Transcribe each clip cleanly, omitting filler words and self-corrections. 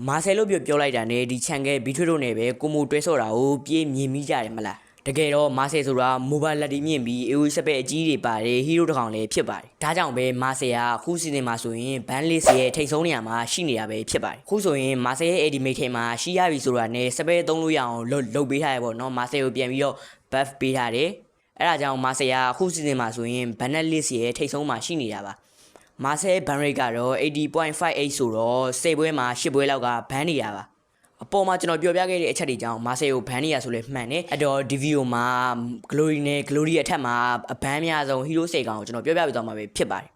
မာဆယ်လိုပြောလိုက်တာနဲ့ဒီချန်ကဲဘီထွေးတို့နဲ့ပဲကိုမိုတွဲဆော့တာကိုပြေးမြင်မိကြတယ်မလားတကယ်တော့မာဆယ်ဆိုတာမိုဘိုင်းလက်တီမြင့်ပြီး AOE စပက်အကြီးတွေပါတယ်ဟီးရိုးတစ်ကောင်လည်းဖြစ်ပါတယ်ဒါကြောင့်ပဲမာဆယ်ကအခုစီစဉ်မှာဆိုရင်ဘန်လစ်ရဲ့ထိတ်ဆုံးနေရာမှာရှိနေတာပဲဖြစ်ပါတယ်အခုဆိုရင်မာဆယ်ရဲ့ Ultimate ထဲမှာရှိရပြီဆိုတာနဲ့စပက်သုံးလို့ရအောင်လုပ်ပေးထားရပေါ့နော်မာဆယ်ကိုပြန်ပြီးတော့ buff ပေးထားတယ်အဲ့ဒါကြောင့်မာဆယ်ကအခုစီစဉ်မှာဆိုရင်ဘန်လစ်ရဲ့ထိတ်ဆုံးမှာရှိနေတာပါမာဆယ်ဘန်ရိတ်ကတော့ 80.58 ဆိုတော့10ပွဲမှာ10ပွဲလောက်ကဘန်နေတာပါအပေါ်မှာကျွန်တော်ပြောပြခဲ့တဲ့အချက်တွေကြောင့်မာဆယ်ကိုဘန်နေရဆိုလဲမှန်တယ်အဲ့တော့ဒီဗီဒီယိုမှာ Glory နဲ့ Glory အထက်မှာအဘန်အများဆုံးဟီးရိုး10ကောင်ကိုကျွန်တော်ပြောပြပေးသွားမှာပဲဖြစ်ပါတယ်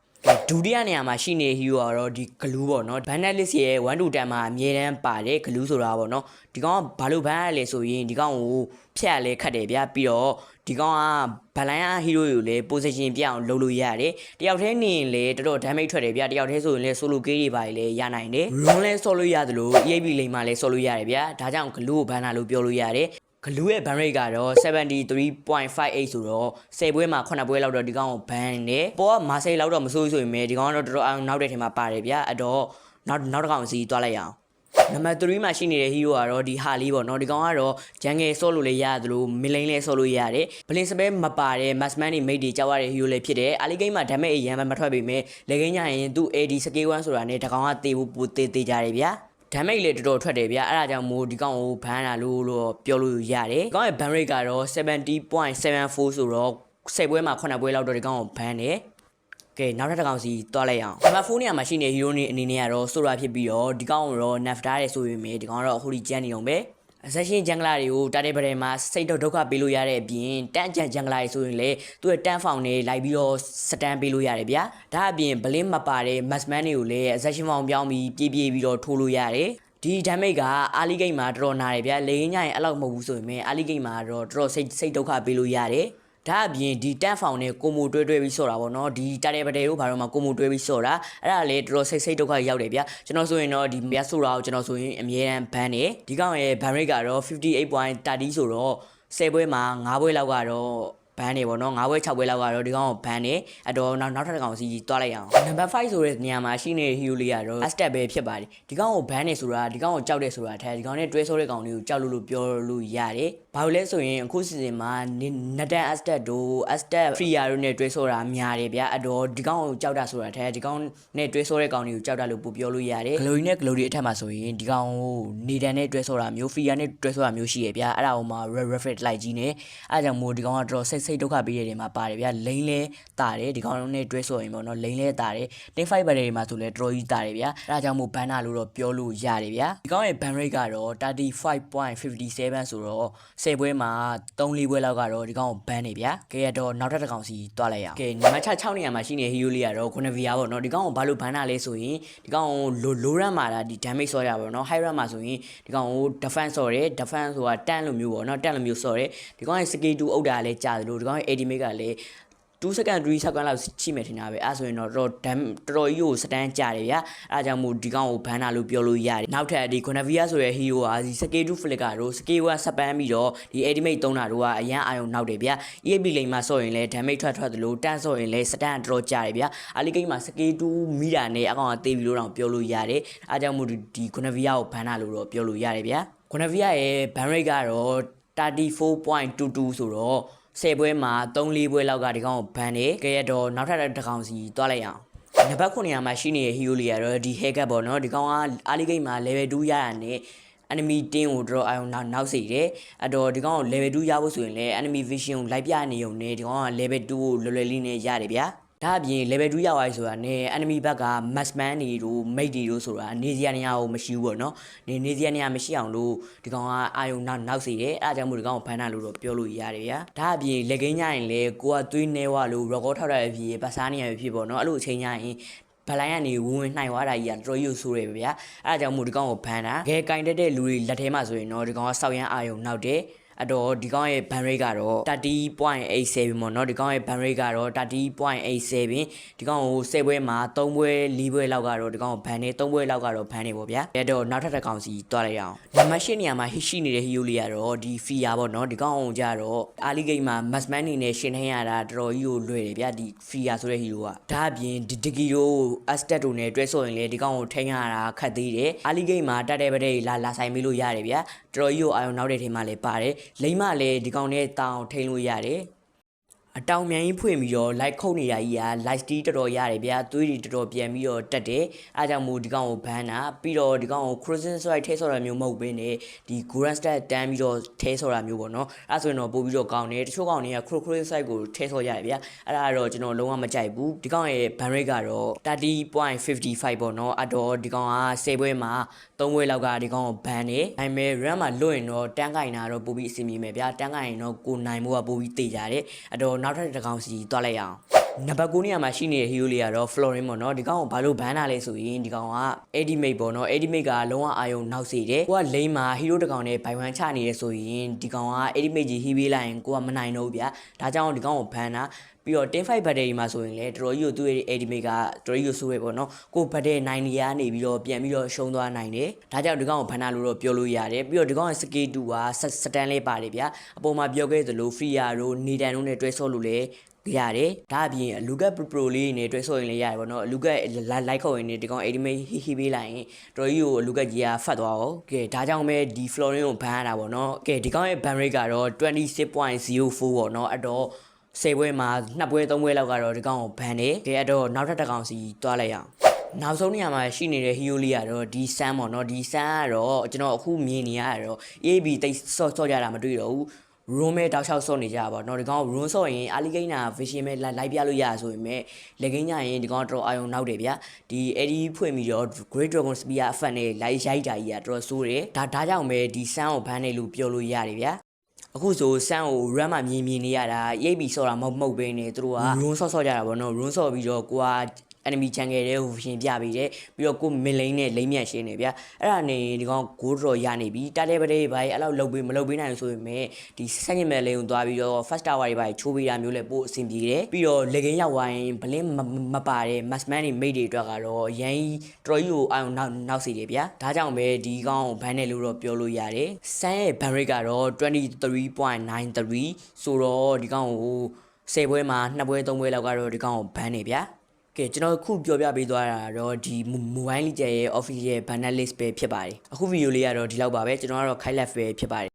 ဒုတိယနေရာမှာရှိနေဟီးရိုးကတော့ဒီ Glue ပေါ့နော် Ban List ရဲ့1 to 10မှာအမြဲတမ်းပါတယ် Glue ဆိုတာပေါ့နော်ဒီကောင်ကဘာလို့ဘန်ရလဲဆိုရင်ဒီကောင်ကိုဖြတ်ရလဲခတ်တယ်ဗျာပြီးတော့ဒီကောင်ကဘလိုင်းအားဟီးရိုးကိုလည်း position ပြအောင်လုပ်လို့ရတယ်တယောက်တည်းနေရင်လည်းတော်တော် damage ထွက်တယ်ဗျာတယောက်တည်းဆိုရင်လည်း solo kill တွေပါလေရနိုင်တယ် run လဲဆော့လို့ရသလို EAP လိမ်မှာလည်းဆော့လို့ရတယ်ဗျာဒါကြောင့် Glue ကိုဘန်တာလို့ပြောလို့ရတယ်Glue ရဲ့ ban rate ကတော့ 73.58 ဆိုတော့10ပွဲမှာ9ပွဲလောက်တော့ဒီကောင်ကို ban နေပေါ်ကမာဆေးလောက်တော့မစိုးဆိုရင်ဒီကောင်ကတော့တော်တော်နောက်တဲ့ထဲမှာပါတယ်ဗျာအဲ့တော့နောက်တစ်ကောင်စီသွားလိုက်ရအောင်နံပါတ်3မှာရှိနေတဲ့ hero ကတော့ဒီဟာလေးပေါ့နော်ဒီကောင်ကတော့ jungle ဆော့လို့လည်းရတယ်လို့ mid lane လည်းဆော့လို့ရတယ်ဘလင်စပဲမပါတဲ့ maxman တွေ mate တွေကြောက်ရတဲ့ hero လည်းဖြစ်တယ်အလီဂိမ်းမှာ damage အရန်မထွက်ပေမဲ့လေဂိမ်းညရင်သူ့ AD skill 1ဆိုတာနဲ့တကောင်ကတေးဖို့ပိုသေးကြတယ်ဗျာdamage လေတော်တော်ထွက်တယ်ဗျာအဲ့ဒါကြောင့်မို့ဒီကောင်ကိုဘန်လာလို့ပြောလို့ရတယ်ဒီကောင်ရဲ့ ban rate ကတော့ 70.74 ဆိုတော့10ပွဲမှာ9ပွဲလောက်တော့ဒီကောင်ကိုဘန်တယ်ကဲနောက်ထပ်တစ်ကောင်စီတွားလိုက်အောင်နံပါတ်4နေရာမှာရှိနေ hero နေအနေနဲ့ကတော့ဆိုတာဖြစ်ပြီးတော့ဒီကောင်ကိုတော့ nerf ထားတယ်ဆိုရင်ဒီကောင်ကတော့အခုထိကျန်းနေအောင်ပဲAssassin Jungler တွေကိုတာတဲ့ပရဲမှာစိတ်ဒုက္ခပေးလို့ရတဲ့အပြင်တန့်ကြံ Jungler တွေဆိုရင်လေသူ့ရဲ့တန့်ဖောင်တွေလိုက်ပြီးတော့စတန်ပေးလို့ရတယ်ဗျာဒါအပြင် blink မပါတဲ့ Maxman တွေကိုလည်း Assassin ဖောင်ပြောင်းပြီးပြေးပြီးတော့ထိုးလို့ရတယ်ဒီ damage ကအာလီဂိတ်မှာတော်တော်နာတယ်ဗျာလေညရင်အဲ့လောက်မဟုတ်ဘူးဆိုရင်အာလီဂိတ်မှာတော့တော်တော်စိတ်ဒုက္ခပေးလို့ရတယ်ဒါအပြင်ဒီတန့်ဖောင်နဲ့ကိုမိုတွဲပြီးဆော့တာပေါ့နော်ဒီတာတဲ့ပတဲတို့ဘာလို့မှကိုမိုတွဲပြီးဆော့တာအဲ့ဒါလေတော်တော်စိတ်ဒုက္ခရောက်တယ်ဗျာကျွန်တော်ဆိုရင်တော့ဒီမြတ်ဆိုတာကိုကျွန်တော်ဆိုရင်အမြဲတမ်းဘန်တယ်ဒီကောင်ရဲ့ ban rate ကတော့ 58.30 ဆိုတော့10ပွဲမှာ9ပွဲလောက်ကတော့ဘန်နေပေါ့နော်9ပွဲ6ပွဲလောက်ကတော့ဒီကောင်ကိုဘန်နေအဲ့တော့နောက်ထပ်တစ်ကောင်စီတွားလိုက်အောင်နံပါတ်5ဆိုတဲ့နေရာမှာရှိနေတဲ့ hero လေးကတော့ astat ပဲဖြစ်ပါတယ်ဒီကောင်ကိုဘန်နေဆိုတာဒီကောင်ကိုကြောက်တယ်ဆိုတာထဲဒီကောင်နဲ့တွဲဆိုးတဲ့ကောင်လေးကိုကြောက်လို့ပြောလို့ရတယ်ဘာလို့လဲဆိုရင်အခုစီစဉ်မှာနဒန် astat တို့ astat freer တို့နဲ့တွဲဆိုတာများတယ်ဗျာအဲ့တော့ဒီကောင်ကိုကြောက်တာဆိုတာထဲဒီကောင်နဲ့တွဲဆိုးတဲ့ကောင်လေးကိုကြောက်တာလို့ပို့ပြောလို့ရတယ် glory နဲ့ glory အထက်မှာဆိုရင်ဒီကောင်ကိုနေဒန်နဲ့တွဲဆိုတာမျိုး freer နဲ့တွဲဆိုတာမျိုးရှိရဗျာအဲ့ဒါဟိုမှာ refresh လိုက်ကြီးနေအဲ့ကြောင့်မို့ဒီကောင်ကတော့စိတ်ဒုက္ခပေးတဲ့နေရာမှာပါတယ်ဗျာလိန်လဲတာတယ်ဒီကောင်နဲ့တွဲဆိုရင်ပေါ့နော်လိန်လဲတာတယ်တင်း5 battery မှာဆိုလဲတော်ကြီးတာတယ်ဗျာအဲ့ဒါကြောင့်မို့ဘန်နာလို့တော့ပြောလို့ရတယ်ဗျာဒီကောင်ရဲ့ ban rate ကတော့ 35.57 ဆိုတော့10ပွဲမှာ3-4ပွဲလောက်ကတော့ဒီကောင်ကိုဘန်နေဗျာကဲတော့နောက်ထပ်တစ်ကောင်စီတွားလိုက်အောင်ကဲနံပါတ်6နေရာမှာရှိနေ hero လေးကတော့ Gonavia ပေါ့နော်ဒီကောင်ကိုဘာလို့ဘန်နာလဲဆိုရင်ဒီကောင်ကို low run မှာဒီ damage ဆော့ရပါတော့နော် high run မှာဆိုရင်ဒီကောင်ကို defense ဆော့တယ် defense ဆိုတာတန့်လိုမျိုးပေါ့နော်တန့်လိုမျိုးဆော့တယ်ဒီကောင်ရဲ့ skill 2အုပ်တာလည်းကြာတယ်လို့ဒီကောင်ရဲ့ ultimate ကလည်း2 second 3 second လောက်ရှိမယ်ထင်တာပဲအဲ့ဆိုရင်တော့တော်တော်ကြီးကိုစတန်းကြတယ်ဗျာအဲ့ဒါကြောင့်မို့ဒီကောင်ကိုဘန်နာလို့ပြောလို့ရတယ်နောက်ထပ်ဒီ Gonavia ဆိုတဲ့ hero ကဒီ skill 2 flicker တို့ skill 1 စပန်းပြီးတော့ဒီ ultimate သုံးတာတို့ကအရန်အာရုံနောက်တယ်ဗျာ EAP လိမ်မှာဆော့ရင်လည်း damage ထွက်တယ်လို့တန့်ဆော့ရင်လည်းစတန်းတော်ကြတယ်ဗျာအလီဂိမ်းမှာ skill 2မိတာနဲ့အကောင်ကတေးပြီးလို့တော့ပြောလို့ရတယ်အဲ့ကြောင့်မို့ဒီ Gonavia ကိုဘန်နာလို့တော့ပြောလို့ရတယ်ဗျာ Gonavia ရဲ့ ban rate ကတော့ 34.22 ဆိုတော့10ပွဲမှာ3-4ပွဲလောက်ကဒီကောင်ကိုဘန်နေကြရတော့နောက်ထပ်တစ်ကောင်စီတွားလိုက်အောင်နံပါတ်9နေရာမှာရှိနေတဲ့ hero လေးကတော့ဒီ haircut ပေါ့နော်ဒီကောင်ကအာလီဂိမ်းမှာ level 2ရတာနဲ့ enemy တင်းကိုတော့အောင်နောက်စေတယ်အဲ့တော့ဒီကောင်ကို level 2ရဖို့ဆိုရင်လည်း enemy vision ကိုလိုက်ပြနေုံနဲ့ဒီကောင်က level 2ကိုလွယ်လွယ်လေးနဲ့ရတယ်ဗျာဒါအပြင် level 2ရောက်သွားပြီဆိုတာနဲ့ enemy ဘက်က maxman တွေတို့ mate တွေတို့ဆိုတာနေစရာနေရာကိုမရှိဘူးပေါ့နော်နေစရာနေရာမရှိအောင်လို့ဒီကောင်ကအာယုံနောက်စေတယ်အဲ့ဒါကြောင့်မို့ဒီကောင်ကိုဘန်နာလို့တော့ပြောလို့ရတယ်ဗျာဒါအပြင်လက်ကိန်းညရင်လေကိုကသွေးနေဝလို့ record ထောက်ရဖြစ်ပတ်စားနေရဖြစ်ပေါ့နော်အဲ့လိုအချိန်ညရင်ဘလိုင်းကနေဝင်နှိုင်သွားတာကြီးကတော်တော်ဆိုးရပဲဗျာအဲ့ဒါကြောင့်မို့ဒီကောင်ကိုဘန်တာခဲကင်တက်တဲ့လူတွေလက်ထဲမှာဆိုရင်တော့ဒီကောင်ကစောက်ရမ်းအာယုံနောက်တယ် အဲ့တော့ဒီကောင်ရဲ့ ban rate ကတော့ 30.87 ပေါ့နော်ဒီကောင်ရဲ့ ban rate ကတော့ 30.87 ဒီကောင်ကို10ပွဲမှာ3ပွဲ4ပွဲလောက်ကတော့ဒီကောင်ကို ban နေ3ပွဲလောက်ကတော့ ban နေပေါ့ဗျာအဲ့တော့နောက်ထပ်တစ်ကောင်စီတွားလိုက်ရအောင်နံပါတ်8နေရာမှာရှိနေတဲ့ hero လေးကတော့ဒီ Fia ပေါ့နော်ဒီကောင်အောင်ကြတော့ early game မှာ Massman နေနဲ့ရှင်ထင်းရတာတော်တော်ကြီးကိုလွယ်တယ်ဗျာဒီ Fia ဆိုတဲ့ hero ကဒါအပြင်ဒီ Digiro Astet တို့နဲ့တွဲဆော့ရင်လေဒီကောင်ကိုထိန်းရတာခက်သေးတယ် early game မှာတက်တဲ့ဗတဲ့လာဆိုင်မေးလို့ရတယ်ဗျာတော်တော်ကြီးကိုအာရုံနောက်တဲ့ထဲမှာလည်းပါတယ်လိမ့်မလည်းဒီကောင်နဲ့တောင်းထိန်းလို့ရတယ်အတောင်မြန်ကြီးဖွင့်ပြီးတော့ like ခုတ်နေတာကြီးက live steal တော်တော်ရတယ်ဗျာသွေးတွေတော်တော်ပြန်ပြီးတော့တက်တယ်အားကြောင့်မို့ဒီကောင်ကို ban တာပြီးတော့ဒီကောင်ကို cruising strike ထဲဆော်တာမျိုးမဟုတ်ဘဲနဲ့ဒီ grand stat တန်းပြီးတော့ထဲဆော်တာမျိုးပေါ့နော်အဲ့ဆိုရင်တော့ပို့ပြီးတော့ကောင်းတယ်တချို့ကောင်တွေက cruising strike ကိုထဲဆော်ရတယ်ဗျာအဲ့ဒါကတော့ကျွန်တော်လုံးဝမကြိုက်ဘူးဒီကောင်ရဲ့ ban rate ကတော့ 30.55 ပေါ့နော်အဲ့တော့ဒီကောင်က10ပွဲမှာ3ပွဲလောက်ကဒီကောင်ကို ban နေဒါပေမဲ့ run မှာလွတ်ရင်တော့တန်းကင်တာတော့ပို့ပြီးအဆင်ပြေမယ်ဗျာတန်းကင်ရင်တော့ကိုနိုင်မို့ကပို့ပြီးတေးကြတယ်အဲ့တော့နောက်ထပ်တစ်ကောင်စီတွားလိုက်ရအောင်နံပါတ်9နေရာမှာရှိနေတဲ့ hero လေးကတော့ Florin ပေါ့နော်ဒီကောင်ကိုဘာလို့ဘန်းတာလဲဆိုရင်ဒီကောင်က Edimate ပေါ့နော် Edimate ကလုံးဝအာယုံနောက်စေတယ်ကိုကလိမ့်မှာ hero တစ်ကောင်နဲ့ဘိုင်ဝမ်ချနေရဆိုရင်ဒီကောင်က Edimate ကြီးဟီးပေးလိုက်ရင်ကိုကမနိုင်တော့ဘူးဗျာဒါကြောင့်ဒီကောင်ကိုဘန်းတာပြီးတော့10 5 battery မှာဆိုရင်လည်းတော်တော်ကြီးကိုသူ့ရဲ့ Edimate ကတော်တော်ကြီးကိုဆိုးရပေါ့နော်ကိုဘတ်တဲ့9နေရာနေပြီးတော့ပြန်ပြီးတော့ရှုံးသွားနိုင်တယ်ဒါကြောင့်ဒီကောင်ကိုဘန်းတာလို့တော့ပြောလို့ရတယ်ပြီးတော့ဒီကောင်ရဲ့ skill 2ကစတန်လေးပါတယ်ဗျာအပေါ်မှာပြောခဲ့သလို Freya တို့နေတန်တို့နဲ့တွဲဆော့လို့လည်းရတယ်ဒါအပြင်လူကက် pro လေးနဲ့တွဲဆော့ရင်လည်းရတယ်ပေါ့နော်လူကက် like ခေါ်ရင်ဒီကောင် edimate ဟီပေးလိုက်ရင်တော်ကြီးကိုလူကက်ကြီးကဖတ်သွားအောင်ကဲဒါကြောင့်ပဲဒီ Florin ကိုဘန်ရတာပေါ့နော်ကဲဒီကောင်ရဲ့ ban rate ကတော့ 26.04 ပေါ့နော်အဲ့တော့10ပွဲမှာ2ပွဲ3ပွဲလောက်ကတော့ဒီကောင်ကိုဘန်တယ်ကဲအဲ့တော့နောက်ထပ်တစ်ကောင်စီတွားလိုက်ရအောင်နောက်ဆုံးနေရာမှာရှိနေတဲ့ hero လေးကတော့ဒီ sun ပေါ့နော်ဒီ sun ကတော့ကျွန်တော်အခုမြင်နေရတော့ AB တိတ်ဆော့ကြတာမတွေ့တော့ဘူး room မဲ့တောက်လျှောက်ဆော့နေကြပါတော့ဒီကောင် room ဆော့ရင် early game နာ vision မဲ့လိုက်ပြလို့ရဆိုရင်မဲ့လက်ကိန်းညရင်ဒီကောင်တော်အာယုံနောက်တယ်ဗျာဒီအဲ့ဒီဖွင့်ပြီးတော့ Great Dragon Spear အဖက်နဲ့လိုက်ရိုက်တာကြီးကတော်တော်ဆိုးတယ်ဒါကြောင့်ပဲဒီ sun ကိုဘန်းနေလို့ပြောလို့ရတယ်ဗျာအခုဆိုစမ်းကို run မှာမြင်နေရတာရိပ်ပြီးဆော့တာမဟုတ်ဘဲနဲ့သူတို့က room ဆော့ကြတာပေါ့နော် room ဆော့ပြီးတော့ကိုကenemy jungle တွေကိုရှင်ပြပေးတယ်ပြီးတော့ကိုမင်လိန်နဲ့လိမ့်မြတ်ရှင်းနေဗျအဲ့ဒါနေဒီကောင် gold draw ရနေပြီတားတဲ့ပတဲ့ဘာကြီးအဲ့လောက်လုတ်ပေးမလုတ်ပေးနိုင်ဆိုရင်မဲ့ဒီဆက်ညင်မဲ့လေးကိုသွားပြီးတော့ first tower တွေဘာကြီးချိုးပေးတာမျိုးလဲပို့အဆင်ပြေတယ်ပြီးတော့လေကင်းရောက်သွားရင်ဘလင်းမပါတဲ့ massman တွေ mate တွေအတွက်ကတော့ရန်တော်ကြီးကိုအာရုံနောက်စီတယ်ဗျဒါကြောင့်ပဲဒီကောင်ကိုဘန်းတယ်လို့တော့ပြောလို့ရတယ်ဆန်းရဲ့ ban rate ကတော့ 23.93 ဆိုတော့ဒီကောင်ကို10ပွဲမှာ2ပွဲ3ပွဲလောက်ကတော့ဒီကောင်ကိုဘန်းနေဗျကဲကျွန်တော်ခုပြောပြပေးသွားတာတော့ဒီ mobile legend ရဲ့ official banner list ပဲဖြစ်ပါတယ်အခုဗီဒီယိုလေးကတော့ဒီလောက်ပါပဲကျွန်တော်ကတော့ Kai Left ပဲဖြစ်ပါတယ်